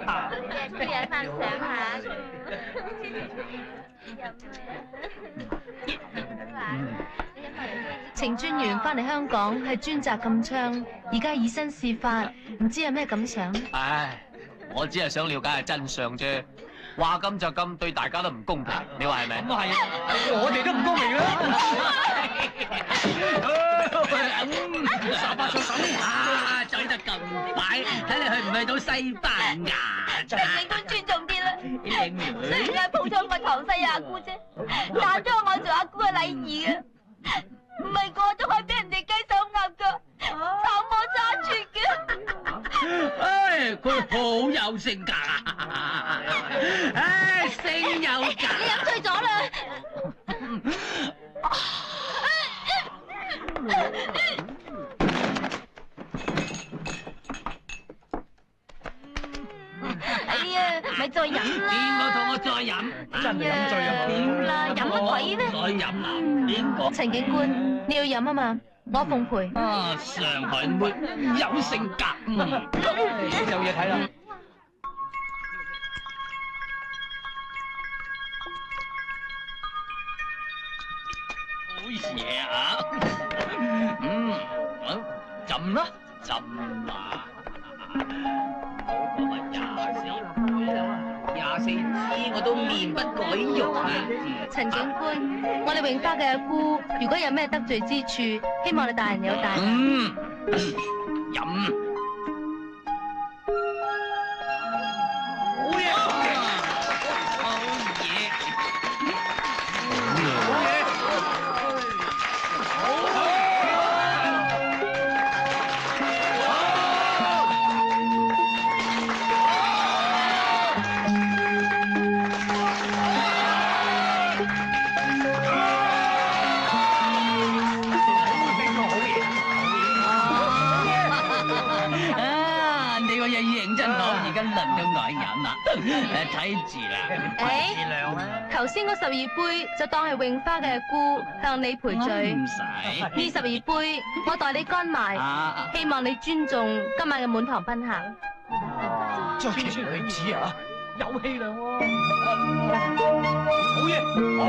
啲嘢翻上下。程專員翻嚟香港係專責禁槍，而家以身試法，唔知有咩感想？唉，我只係想了解下真相啫。話咁就咁，對大家都唔公平，你話係咪？咁係，我哋都唔公平啦。沙巴出手啊！走得咁快，睇你去唔去到西班牙？程警官尊重啲啦。靚女，雖然係抱咗我堂細阿姑啫，但都有我做阿姑嘅禮儀嘅。唔係個都可以俾人哋雞手鴨腳，手摸揸住嘅。唉，佢好有性格啊！唉，性有格。你飲醉咗啦！哎呀，咪再飲啦！邊個同我再飲？真係飲醉啊！點啦？飲乜鬼咧？再飲啊！邊個？陳警官，你要飲啊嘛，我奉陪。啊，上海妹有性格。有嘢睇啦！好嘢啊！浸啦，浸啦。嗰個咪24支我都面不改容啊！陳警官，我哋永花嘅阿姑，如果有咩得罪之處，希望你大人有大量。飲。好嘢！好嘢！睇住啦！頭先嗰12杯就當係永花嘅阿姑向你賠罪。唔使呢12杯我代你乾埋，希望你尊重今晚嘅滿堂賓客。作其女子啊，有氣量喎！好嘢！好！